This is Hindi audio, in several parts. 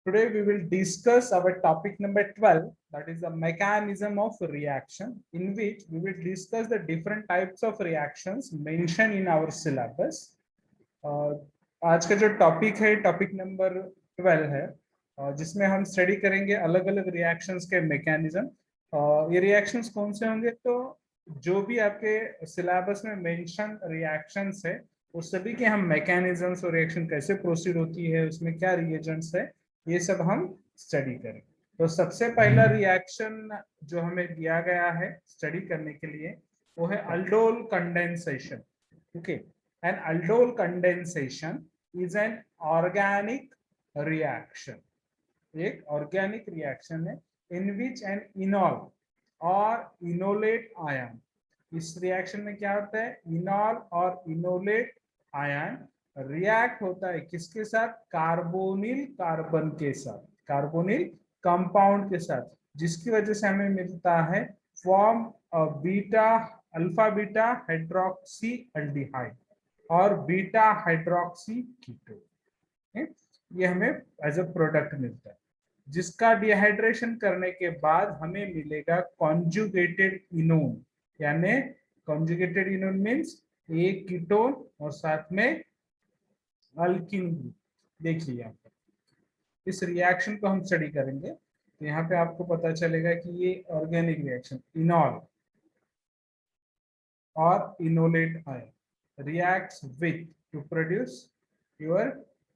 Today we will discuss our topic number 12, that is the mechanism of reaction, in which we will discuss the different types of reactions mentioned in our syllabus. आज का जो टॉपिक है टॉपिक नंबर 12 है, जिसमें हम स्टडी करेंगे अलग अलग रिएक्शंस के मैकेनिज्म। ये रिएक्शंस कौन से होंगे, तो जो भी आपके सिलेबस में मेंशन रिएक्शंस है उस सभी के हम मैकेनिज्म्स और रिएक्शन कैसे प्रोसीड होती है, उसमें क्या रिएजेंट्स है, ये सब हम स्टडी करें। तो सबसे पहला रिएक्शन जो हमें दिया गया है स्टडी करने के लिए वो है aldol condensation. Okay, an aldol condensation is an organic reaction, एक ऑर्गेनिक रिएक्शन है इन विच एन इनॉल और इनोलेट आयन, इस रिएक्शन में क्या होता है, इनॉल और इनोलेट आयन रिएक्ट होता है किसके साथ, कार्बोनिल कार्बन के साथ, कार्बोनिल कंपाउंड के साथ, जिसकी वजह से हमें मिलता है form beta alpha beta hydroxy aldehyde और बीटा हाइड्रोक्सी कीटोन। ये हमें एज अ प्रोडक्ट मिलता है, जिसका डिहाइड्रेशन करने के बाद हमें मिलेगा कॉन्जुगेटेड इनोन, यानी कॉन्जुगेटेड इनोन मींस एक कीटोन और साथ में अल्किन ग्रुप। देखिए यहाँ पर इस रिएक्शन को हम स्टडी करेंगे तो यहाँ पे आपको पता चलेगा कि ये ऑर्गेनिक रिएक्शन इनॉल और enolate ion reacts with to produce your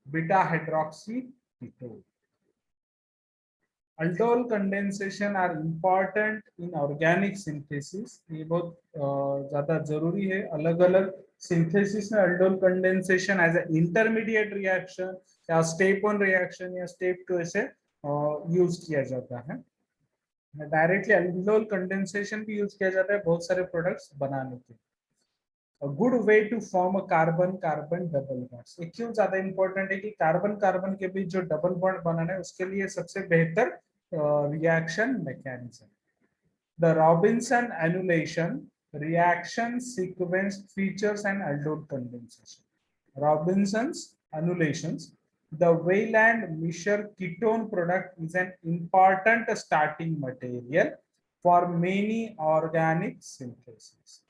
beta hydroxy ketone. Aldol condensation are important in organic synthesis. ये बहुत ज्यादा जरूरी है, अलग अलग सिंथेसिस में aldol condensation as a intermediate reaction या स्टेप 1 रिएक्शन या स्टेप 2 ऐसे यूज किया जाता है। डायरेक्टली अल्डोल कंडेंसेशन भी यूज किया जाता है बहुत सारे प्रोडक्ट्स बनाने के लिए। A good way to form a carbon carbon double bonds, ये क्यों ज्यादा इंपॉर्टेंट है कि कार्बन कार्बन के बीच जो डबल बॉन्ड बनाना है उसके लिए सबसे बेहतर reaction mechanism. The Robinson annulation reaction sequence features and aldol condensation. Robinson's annulations, the Wayland Mischer ketone product is an important starting material for many organic synthesis.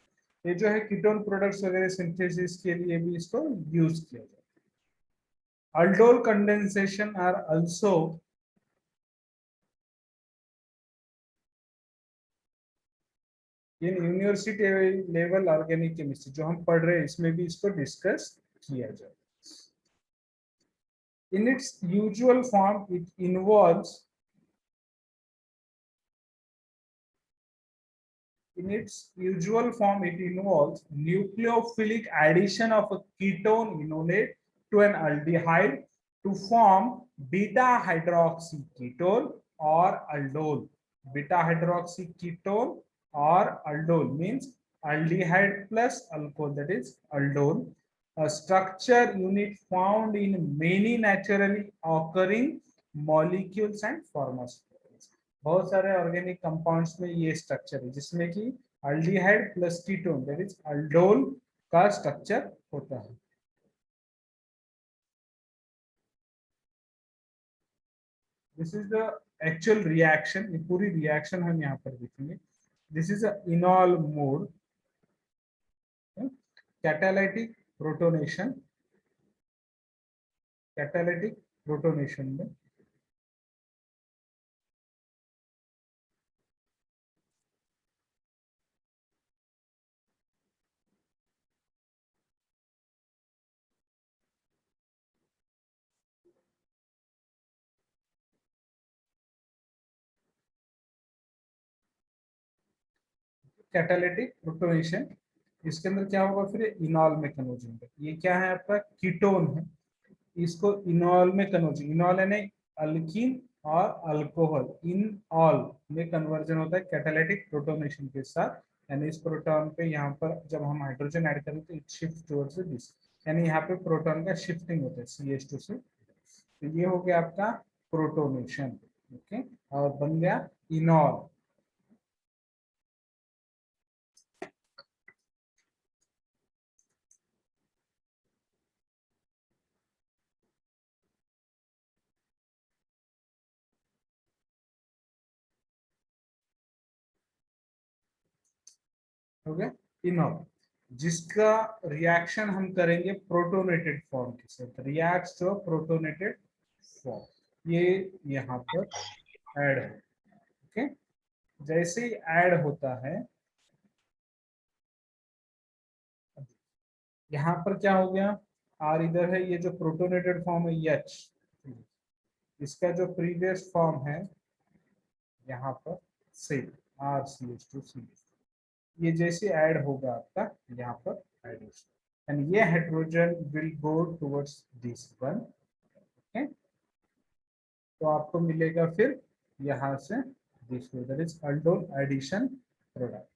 ये जो है कीटोन प्रोडक्ट्स वगैरह सिंथेसिस के लिए भी इसको यूज किया जाता है। Aldol condensation are also in university level organic chemistry जो हम पढ़ रहे हैं इसमें भी इसको डिस्कस किया जाए। In its usual form it involves In its usual form, it involves nucleophilic addition of a ketone enolate to an aldehyde to form beta hydroxy ketone or aldol. Beta hydroxy ketone or aldol means aldehyde plus alcohol, that is aldol. A structure unit found in many naturally occurring molecules and pharmaceuticals. बहुत सारे ऑर्गेनिक कंपाउंड्स में ये स्ट्रक्चर है जिसमें कि aldehyde plus ketone that is aldol का स्ट्रक्चर होता है। This is the actual reaction, ये पूरी रिएक्शन हम यहाँ पर देखेंगे। This is a इनॉल mode, catalytic protonation, catalytic protonation में कैटालिटिक प्रोटोनेशन, इसके अंदर क्या होगा, फिर इनॉल में कन्वर्ट होगा। ये क्या है आपका कीटोन है, इसको इनॉल में कन्वर्ट, इनॉल यानी अल्कीन और अल्कोहल, इन ऑल में कन्वर्जन होता है कैटालिटिक प्रोटोनेशन के साथ। यानी इस प्रोटॉन पे यहाँ पर जब हम हाइड्रोजन ऐड करें तो इट शिफ्ट टुवर्ड्स दिस, यानी यहाँ पे प्रोटॉन का शिफ्टिंग होता है CH2 से। तो ये हो गया आपका प्रोटोनेशन। ओके, और बन गया इनॉल। हो गया इनॉल, जिसका रिएक्शन हम करेंगे प्रोटोनेटेड फॉर्म के साथ, रिएक्ट्स टू प्रोटोनेटेड फॉर्म, ये यहाँ पर ऐड है। ओके, जैसे ही ऐड होता है, यहाँ पर क्या हो गया, आर इधर है, ये जो प्रोटोनेटेड फॉर्म है एच, इसका जो प्रीवियस फॉर्म है यहाँ पर से R C H two C, ये जैसे ऐड होगा आपका यहाँ पर एडिशन, एंड ये hydrogen will go towards this one. Okay, तो आपको मिलेगा फिर यहाँ से this way, that is aldol addition product,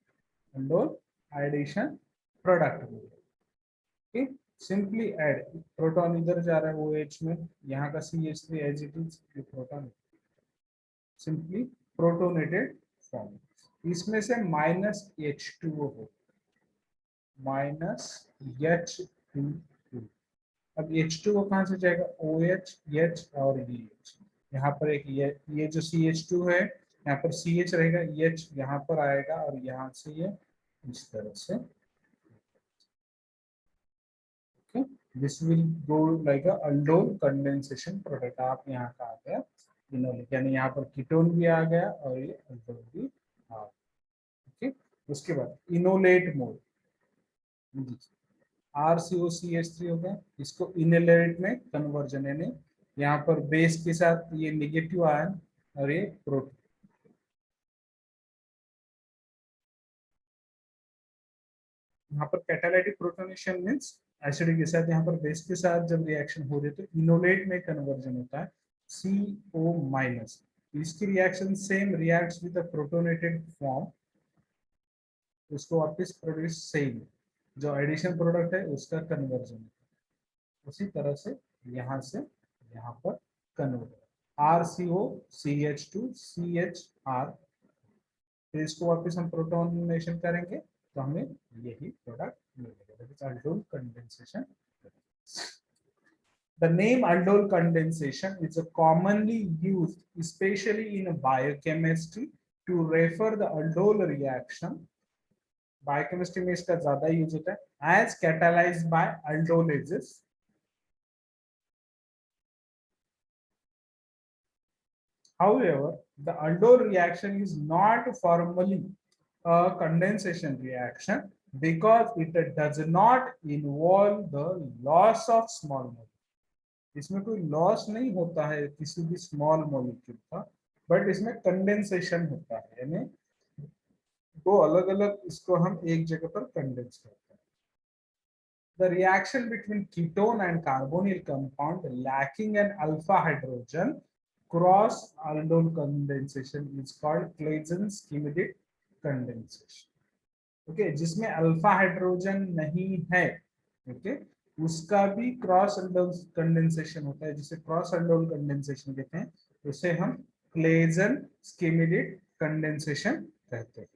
aldol addition product. Okay, simply add, proton इधर जा रहा है ओ एच में, यहाँ का C H three as it is, ये प्रोटॉन सिंपली प्रोटोनेटेड फॉर्म। इसमें से माइनस एच टू हो, माइनस एच टू, अब एच टू कहाँ से जाएगा, ओ एच एच और ये एच, यहाँ पर एक ये जो सी एच टू है, यहाँ पर सी एच रहेगा, एच यहाँ पर आएगा और यहाँ से ये इस तरह से, okay, this will go like a aldol condensation product. आप यहाँ का आ गया इनोलिक, यानी यहाँ पर कीटोन भी आ गया और ये अल्डोल भी आ गया। ओके, उसके बाद enolate mode, are C O C H three हो गया, इसको इनोलेट में कन्वर्जन, यानी यहाँ पर बेस के साथ ये निगेटिव आयन और ये प्रोटॉन, यहाँ पर कैटालाइटिक प्रोटोनेशन मींस एसिडिक के साथ, यहाँ पर बेस के साथ जब रिएक्शन हो रही है तो इनोलेट में कन्वर्जन होता है CO माइनस, इसकी reaction same reacts with the protonated form, उसको वापस प्रोड्यूस सेम, जो एडिशन प्रोडक्ट है उसका कन्वर्जन, उसी तरह से यहाँ से यहाँ पर convert, R C O C H two C H R, फिर इसको वापस हम प्रोटोनेशन करेंगे तो हमें यही प्रोडक्ट मिलेगा, that is aldol condensation. The name aldol condensation is commonly used, especially in biochemistry, to refer the aldol reaction. Biochemistry में इसका ज्यादा यूज होता है, as catalyzed by aldolases. However, the aldol reaction is not formally a condensation reaction because it does not involve the loss of small molecules. इसमें कोई लॉस नहीं होता है किसी भी स्मॉल मॉलिक्यूल का, बट इसमें कंडेंसेशन होता है, यानी दो अलग अलग इसको हम एक जगह पर कंडेंस करते हैं। The reaction between ketone and carbonyl compound lacking an alpha hydrogen cross aldol condensation is called Claisen-Schmidt condensation. Okay, जिसमें अल्फा हाइड्रोजन नहीं है, ओके, उसका भी क्रॉस अंडोल कंडेंसेशन होता है, जिसे क्रॉस अंडोल कंडेंसेशन कहते हैं, उसे हम क्लेजन स्किमिडिट कंडेंसेशन कहते हैं।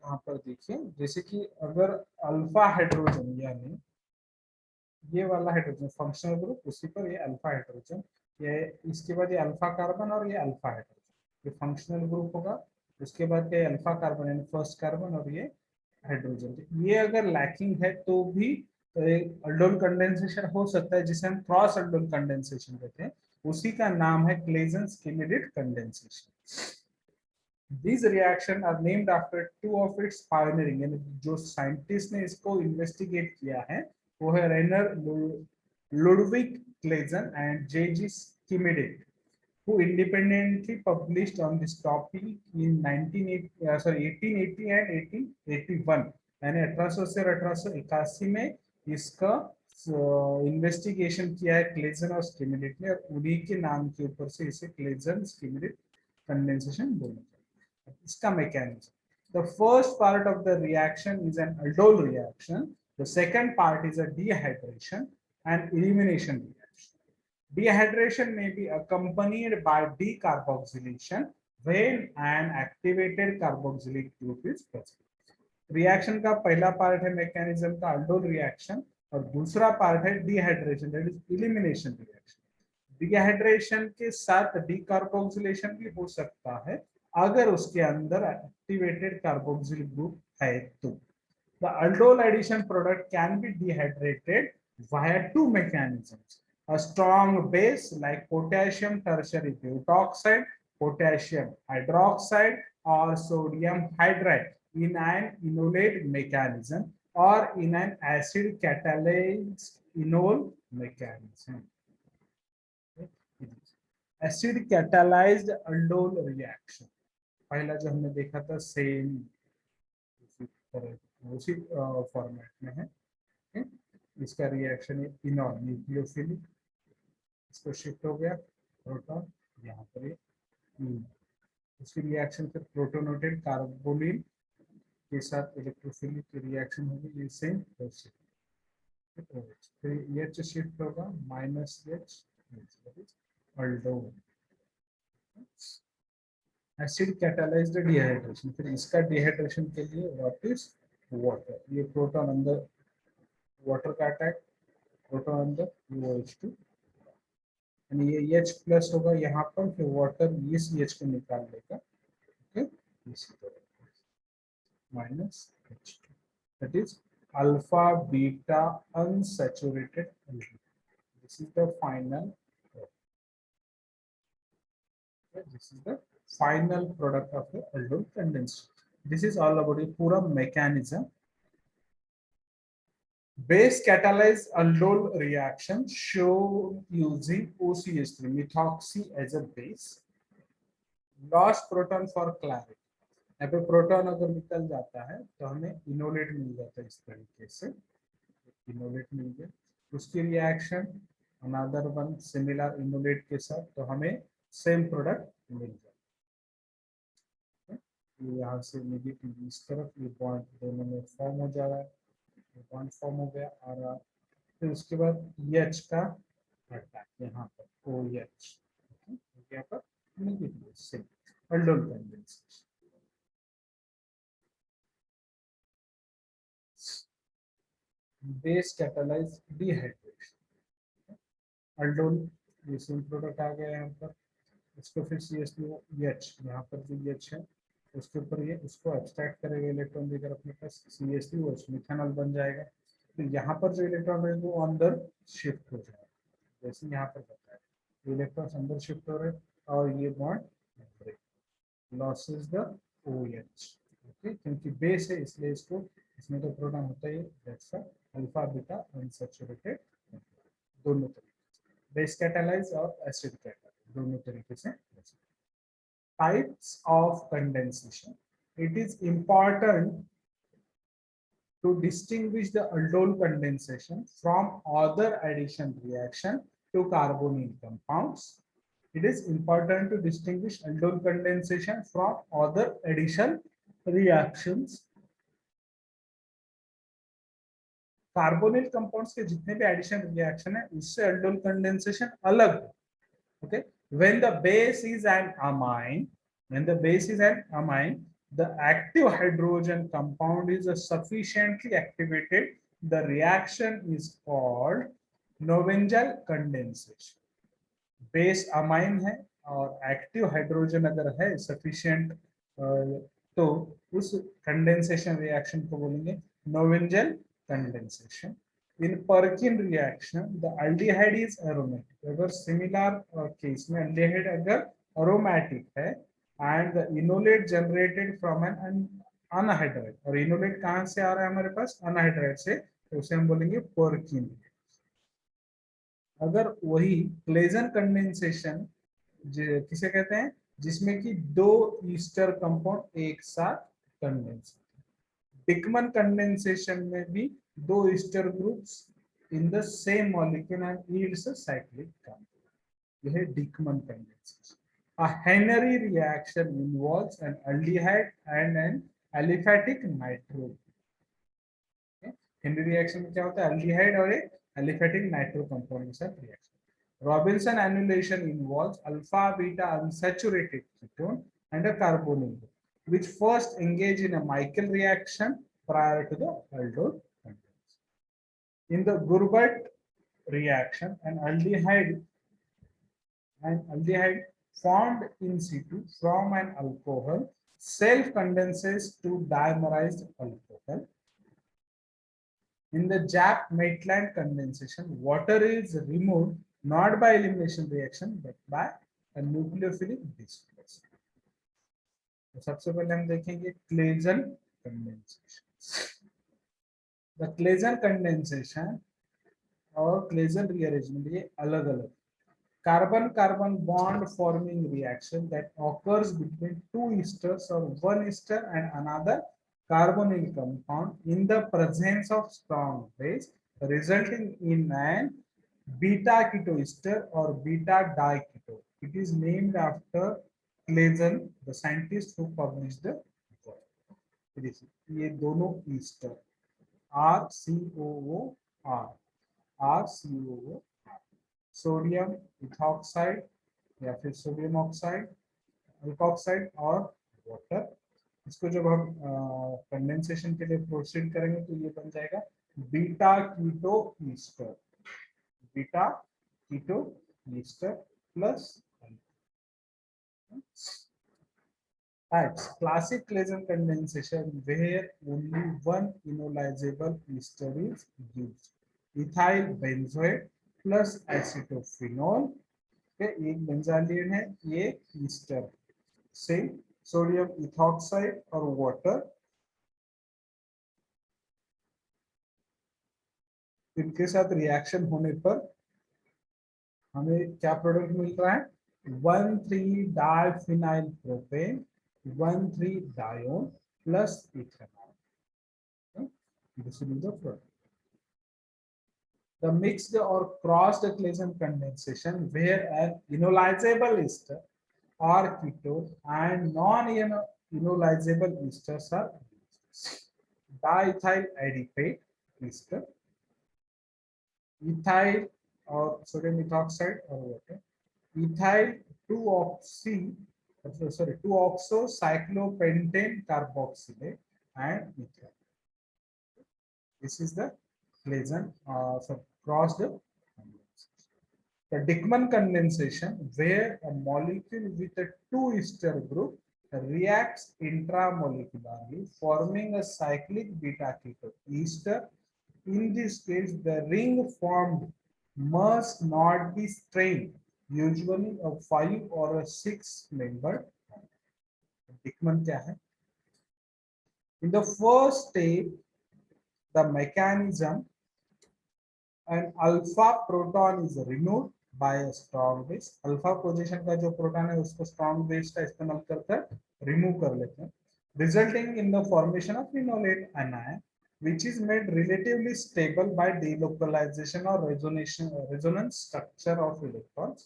यहाँ पर देखिए, जैसे कि अगर अल्फा हाइड्रोजन, यानी ये वाला हाइड्रोजन फंक्शनल ग्रुप, उसी पर ये अल्फा हाइड्रोजन, ये इसके बाद ये अल्फा कार्बन और ये अल्फा हाइड्रोजन, ये फंक्शनल ग्रुप होगा, उसके बाद ये अल्फा कार्बन यानी फर्स्ट कार्बन और ये हाइड्रोजन, ये अगर लैकिंग है तो भी अल्डोल कंडेंसेशन हो सकता है, जिसे हम क्रॉस अल्डोल कंडेंसेशन कहते हैं, उसी का नाम है क्लेजन-स्किमिडिट condensation. These reactions are named after two of its pioneering, यानी जो साइंटिस्ट ने इसको इन्वेस्टिगेट किया है वो है Rainer Ludwig Claisen and J.G. Schmidt, who independently published on this topic in 1880 and 1881, यानी 1800 से 1881 में इसका इन्वेस्टिगेशन किया है क्लेजन और स्किमिडिट ने, और उन्हीं के नाम के ऊपर से इसे क्लेजन स्किमिडिट कंडेंसेशन बोला जाता है। इसका mechanism, the first part of the reaction is an aldol reaction, the second part is a dehydration and elimination reaction. Dehydration may be accompanied by decarboxylation when an activated carboxylic group is present. Reaction का पहला पार्ट है मैकेनिज्म का अल्डोल रिएक्शन, और दूसरा पार्ट है dehydration, that is elimination reaction. Dehydration के साथ डीकार्बोक्सिलेशन भी हो सकता है अगर उसके अंदर एक्टिवेटेड कार्बोक्सिल ग्रुप है तो। The aldol addition product can be dehydrated via two mechanisms: a strong base like potassium tertiary butoxide, potassium hydroxide, or sodium hydride in an enolate mechanism, or in an acid catalyzed enol mechanism. Acid catalysed aldol reaction, पहला जो हमने देखा था सेम उसी तरह उसी फॉर्मेट में है। इसका रिएक्शन है इनॉल न्यूक्लियोफिलिक, इसको शिफ्ट हो गया प्रोटॉन, यहाँ पर ये उसकी रिएक्शन फिर प्रोटोनेटेड कार्बोनिल के साथ इलेक्ट्रोफिलिक की रिएक्शन होगी, ये सेम प्रोसेस। फिर एच शिफ्ट होगा minus H aldol, acid catalysed dehydration. फिर इसका डिहाइड्रेशन के लिए व्हाट इज वाटर, ये प्रोटॉन अंदर वाटर का अटैक, प्रोटॉन अंदर OH2, यानी ये H प्लस होगा यहाँ पर, फिर वाटर इस H को निकाल लेगा, ओके, इसी तरह minus H2, that is alpha beta unsaturated aldehyde. This is the final, this is the final product of the aldol condensation. This is all about the pura mechanism. Base catalyzed aldol reaction show using OCH3 methoxy as a base. Lost proton for clarity. यहाँ पे प्रोटॉन अगर निकल जाता है तो हमें इनोलेट मिल जाता है, इस तरीके से इनोलेट मिल गया। उसकी reaction another one similar enolate के साथ, तो हमें सेम प्रोडक्ट मिल जाए। ये यहाँ से नेगेटिव इस तरफ, ये बॉन्ड दोनों में फॉर्म हो जा रहा है, बॉन्ड फॉर्म हो गया और फिर उसके बाद एच का अटैक यहाँ पर OH, यहाँ पर नेगेटिव से aldol condensation। Base catalyse dehydration, aldol ये सेम प्रोडक्ट आ गया यहाँ पर, इसको फिर CH2OH, यहाँ पर जो H है उसके ऊपर ये उसको एक्सट्रैक्ट करेगा इलेक्ट्रॉन देकर अपने पास, CH3OH मिथेनॉल बन जाएगा। तो यहाँ पर जो इलेक्ट्रॉन है वो अंदर शिफ्ट हो जाएगा, जैसे यहाँ पर बताया इलेक्ट्रॉन अंदर शिफ्ट हो रहे और ये bond break, loses the OH, okay, क्योंकि बेस है इसलिए इसको, इसमें तो प्रोटॉन होता ही दैट्स अल्फा बीटा अनसैचुरेटेड, दोनों तरीके बेस कैटालाइज और एसिड कैटालाइज दोनों तरीके से। Types of condensation. It is important to distinguish the aldol condensation from other addition reaction to carbonyl compounds. It is important to distinguish aldol condensation from other addition reactions. Carbonyl compounds के जितने भी एडिशन रिएक्शन है उससे aldol कंडेंसेशन अलग है, okay? When the base is an amine, the active hydrogen compound is sufficiently activated, the reaction is called Nobengel condensation. Base amine है और एक्टिव हाइड्रोजन अगर है सफिशिएंट, तो उस कंडेंसेशन रिएक्शन को बोलेंगे नोवेंजल condensation. In Perkin reaction, the aldehyde is aromatic. अगर similar case में aldehyde अगर aromatic है and the enolate generated from an anhydride, और enolate कहाँ से आ रहा है हमारे पास anhydride से, तो उसे हम बोलेंगे Perkin। अगर वही प्लेजन कंडेंसेशन किसे कहते हैं, जिसमें कि दो ईस्टर कंपाउंड एक साथ कंडेंस, डिकमन कंडेंसेशन में भी दो Easter groups in the same molecule and yields a cyclic compound, यह है डिकमन condensation. A Henry reaction involves an aldehyde and an aliphatic nitro. Henry reaction में क्या होता है, aldehyde और एक aliphatic nitro कंपाउंड के साथ reaction. Robinson annulation involves alpha beta unsaturated ketone and a carbonyl which first engage in a Michael reaction prior to the aldol condensation. In the Gurbat reaction, an aldehyde formed in situ from an alcohol self-condenses to dimerized alcohol. In the Japp-Maitland condensation, water is removed not by elimination reaction but by a nucleophilic displacement. तो सबसे पहले हम देखेंगे Claisen condensation. The Claisen condensation और क्लेजन रीअरेंजमेंट ये अलग अलग. Carbon carbon bond forming reaction that occurs between two esters or one ester and another carbonyl compound in the presence of strong base, resulting in an beta ketoester or beta diketo. It is named after Claisen, the scientist who published the work. ये दोनों ester RCOO सोडियम इथॉक्साइड या फिर सोडियम ऑक्साइड, अल्कोक्साइड और वाटर. इसको जब हम कंडेंसेशन के लिए प्रोसीड करेंगे तो ये बन जाएगा beta keto ester. Beta keto ester plus classic Claisen condensation where only one enolizable ester is used. Ethyl benzoate plus acetophenol के एक बेंजालिन है, ये ईस्टर से सोडियम इथॉक्साइड और वाटर. इनके साथ रिएक्शन होने पर हमें क्या प्रोडक्ट मिल रहा है? 1,3-डाइफिनाइल प्रोपेन 1,3-डायोन plus ethanol. This is the product. The mixed or crossed Claisen condensation where an enolizable ester or ketone and non-enolizable esters are used. Diethyl adipate ester, ethyl or sodium ethoxide or water, ethyl 2-oxocyclopentane carboxylate and ethyl. This is the Claisen crossed condensation. The Dickmann condensation where a molecule with a 2-ester group reacts intramolecularly forming a cyclic beta keto ester. In this case the ring formed must not be strained, usually a 5 or a 6-membered. Dickmann क्या है? In the first step the mechanism, an alpha proton is removed by a strong base. Alpha position का जो प्रोटॉन है उसको स्ट्रॉन्ग बेस का इस्तेमाल करकर रिमूव कर लेते हैं, resulting in the formation of enolate anion which is made relatively stable by delocalization or resonance structure of electrons.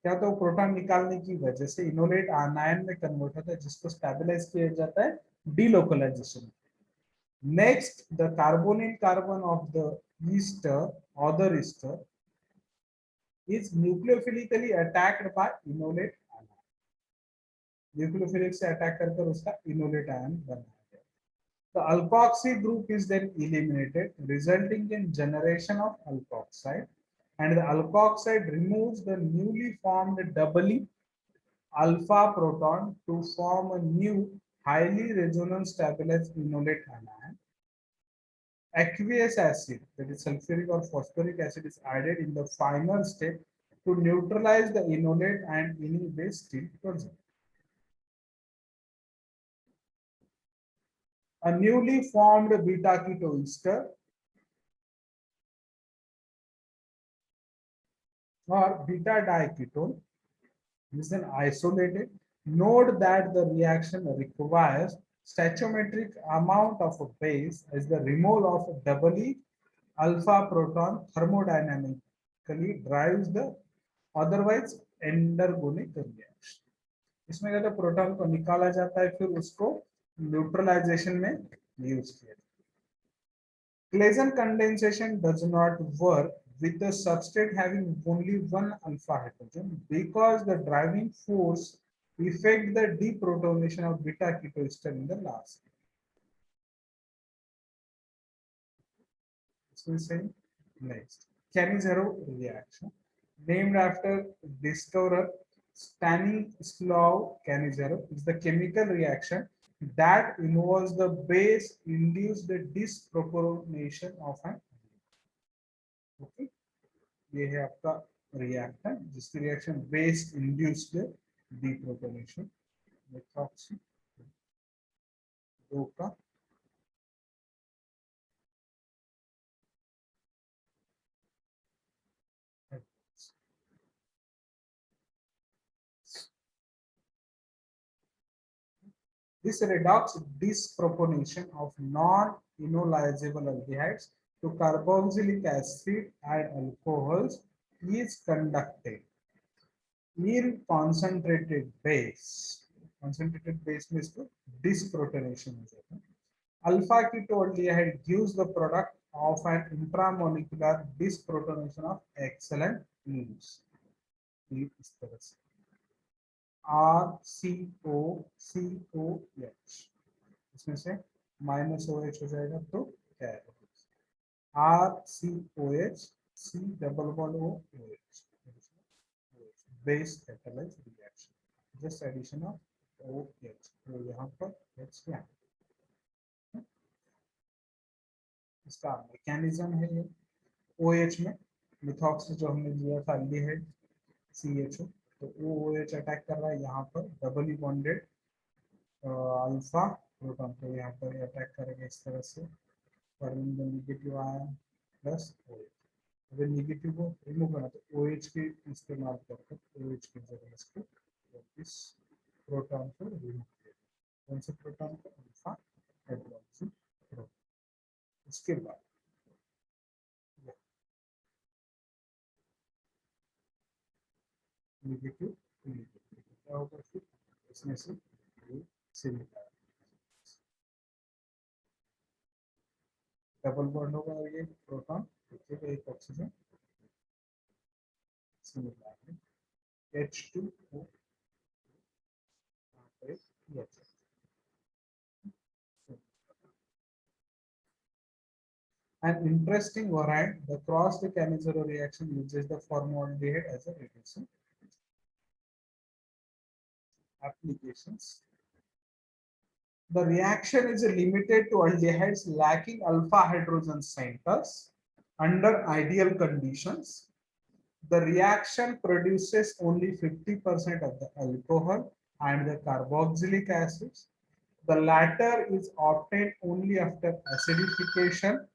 क्या तो प्रोटॉन निकालने की वजह से इनोलेट आनायन में कन्वर्ट होता है जिसको स्टेबलाइज किया जाता है delocalisation. Next, the carbonyl carbon of the ester, other ester, is nucleophilically attacked by enolate ion. Nucleophilic से attack करकर उसका enolate ion बनाया गया. The alkoxy group is then eliminated, resulting in generation of alkoxide, and the alkoxide removes the newly formed doubly alpha proton to form a new highly resonance stabilized enolate anion. Aqueous acid, that is sulfuric or phosphoric acid, is added in the final step to neutralize the enolate and any base still present. A newly formed beta keto ester or beta diketone is then isolated. Note that the reaction requires stoichiometric amount of a base as the removal of a doubly alpha proton thermodynamically drives the otherwise endergonic reaction. इसमें क्या प्रोटॉन को निकाला जाता है फिर उसको न्यूट्रलाइजेशन में यूज किया. Claisen condensation does not work with the substrate having only one alpha hydrogen because the driving force affects the deprotonation of beta keto ester in the last. So saying Next, Cannizzaro reaction, named after discoverer Stanislaw Cannizzaro, is the chemical reaction that involves the base induced disproportionation of an okay. ये है आपका रिएक्टेंट जिसकी रिएक्शन बेस इंड्यूस्ड डिप्रोटोनेशन मेथॉक्सी दो का this redox disproportion of non-enolizable aldehydes to carboxylic acid and alcohols is conducted in concentrated base. Concentrated base means to disprotonation. Alpha ketoaldehyde gives the product of an intramolecular disprotonation of excellent use. इस तरह से RCOCOH इसमें से माइनस OH हो जाएगा तो क्या है RCOH C double bond OH base catalyzed reaction just addition of OH तो यहाँ पर H यहाँ इसका मैकेनिज्म है ये OH में मिथॉक्सी जो हमने लिया था एल्डिहाइड CHO तो OH अटैक कर रहा है यहाँ पर डबली बॉन्डेड अल्फा प्रोटॉन को यहाँ पर अटैक करेगा इस तरह से forming the negative ion plus OH अगर नेगेटिव को रिमूव करना तो OH के इस्तेमाल करके OH की जगह इसको इस प्रोटॉन को रिमूव किया कौन से प्रोटॉन को अल्फा हाइड्रोक्सी प्रोटॉन उसके बाद नेगेटिव क्या होगा फिर इसमें से सिलिकॉन डबल बॉन्ड होगा और ये प्रोटॉन देखिएगा एक oxygen silicon H2O An interesting variant, the crossed Cannizzaro reaction uses the formaldehyde as a reducing applications. The reaction is limited to aldehydes lacking alpha hydrogen centers under ideal conditions. The reaction produces only 50% of the alcohol and the carboxylic acids. The latter is obtained only after acidification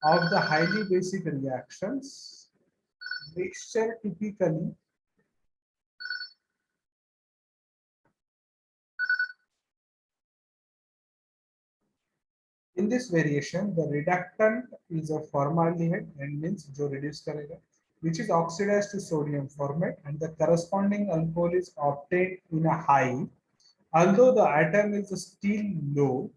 of the highly basic reactions. Mixture typically in this variation, the reductant is a formaldehyde and means जो reduce करेगा, which is oxidized to sodium formate, and the corresponding alcohol is obtained in a high. Although the atom is still low,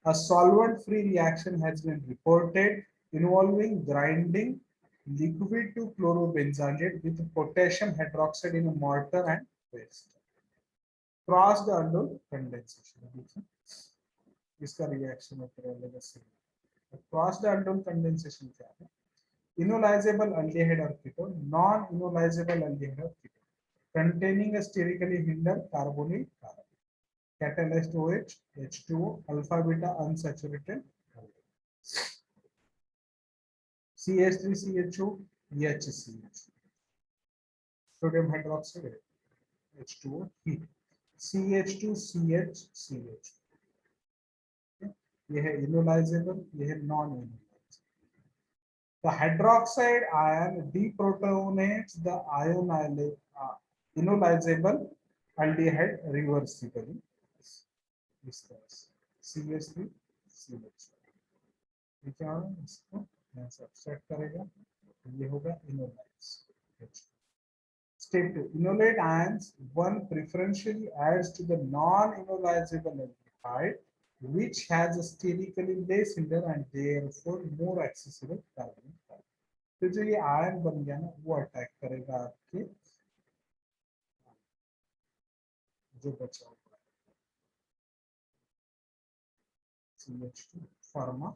a solvent-free reaction has been reported involving grinding liquid to chlorobenzaldehyde with potassium hydroxide in a mortar and paste. Cross the aldol condensation. इसका रिएक्शन होता है क्रॉस द aldol condensation क्या है enolizable aldehyde or ketone non-enolizable aldehyde or ketone containing a sterically hindered carbonyl carbon catalyzed OH H2O alpha beta unsaturated CH3CHO HCH sodium hydroxide H2O heat CH2CH ये है enolizable ये है non-enolizable. The hydroxide ion deprotonates the enolizable aldehyde reversibly. इस तरह से CH3 CH ये क्या है इसको यहाँ से अपसेट करेगा ये होगा enolize. Step 2 enolate ions one preferentially adds to the non-enolizable aldehyde which has a sterically less hinder and therefore more accessible carbon. तो जो ये आयन बन गया ना वो अटैक करेगा आपके जो बचा हुआ CH2 फार्मा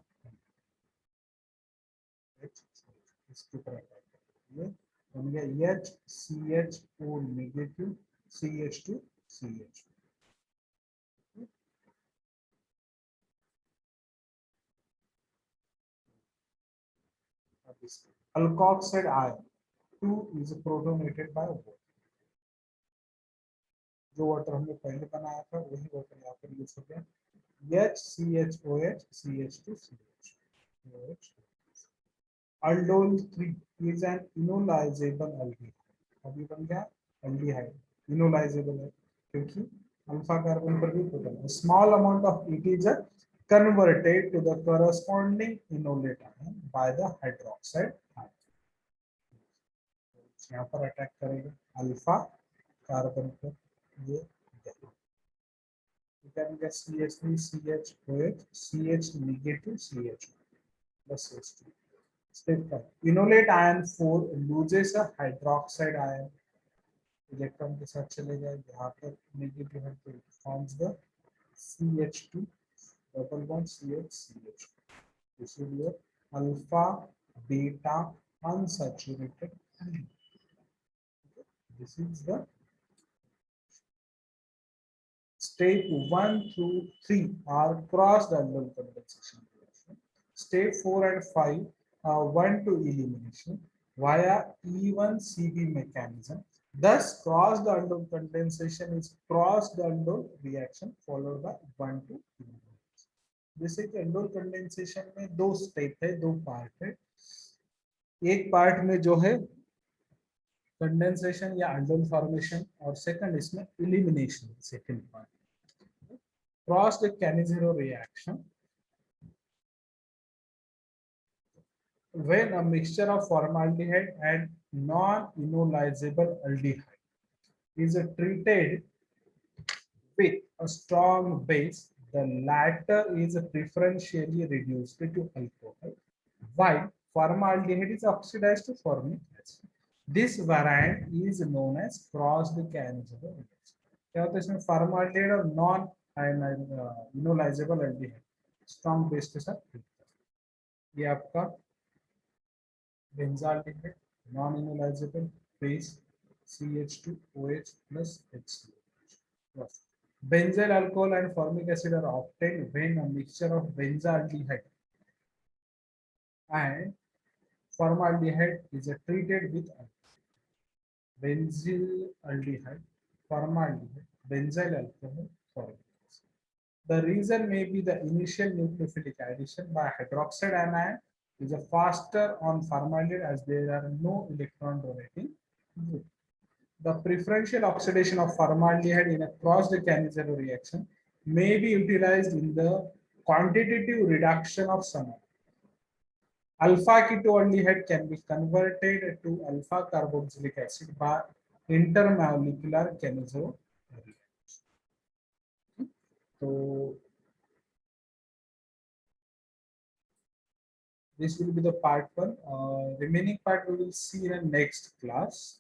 इसकी तरह ये बन गया HCHO negative CH2 CH। Alkoxide ion 2 is protonated by water। जो वाटर हमने पहले बनाया था वही वाटर यहाँ पर यूज हो गया HCHOH CH2 CH। Aldol 3 is an enolizable aldehyde। अभी बन गया aldehyde, enolizable है क्योंकि अल्फा कार्बन पर भी प्रोटॉन है। Small amount of it is converted to the corresponding enolate ion by the hydroxide ion। यहाँ पर अटैक करेगा अल्फा कार्बन पर, ये CH3 CHOH CH negative CH plus H2। Step 5 enolate ion 4 loses a hydroxide ion, electron के साथ चलेगा यहाँ पर नेगेटिव है तो forms the CH2 double bond CH इसीलिए alpha beta unsaturated. This is the step 1 through 3 are crossed aldol condensation reaction। Step 4 and 5 are 1 to elimination via E1CB mechanism। Thus, crossed aldol condensation is crossed aldol reaction followed by 1 to elimination। जैसे कि aldol condensation में दो स्टेप है, दो पार्ट है। एक पार्ट में जो है कंडेंसेशन या aldol फॉर्मेशन और सेकंड इसमें elimination, second part. Crossed Cannizzaro reaction when a mixture of formaldehyde and non-enolizable aldehyde is treated with a strong base, the latter is preferentially reduced to alcohol, while formaldehyde is oxidized to formic acid। This variant is known as crossed Cannizzaro reaction। क्या होता है इसमें formaldehyde और non enolisable aldehyde strong base के साथ। ये आपका benzaldehyde non enolisable base CH2OH plus HCl। Benzyl alcohol and formic acid are obtained when a mixture of benzaldehyde and formaldehyde is treated with benzyl aldehyde, formaldehyde, benzyl alcohol, formic acid। The reason may be the initial nucleophilic addition by hydroxide anion is a faster on formaldehyde as there are no electron donating group। The preferential oxidation of formaldehyde in a crossed Cannizzaro reaction may be utilized in the quantitative reduction of some alpha ketoaldehyde can be converted to alpha carboxylic acid by intermolecular Cannizzaro reaction। So this will be the part 1. Remaining part we will see in the next class।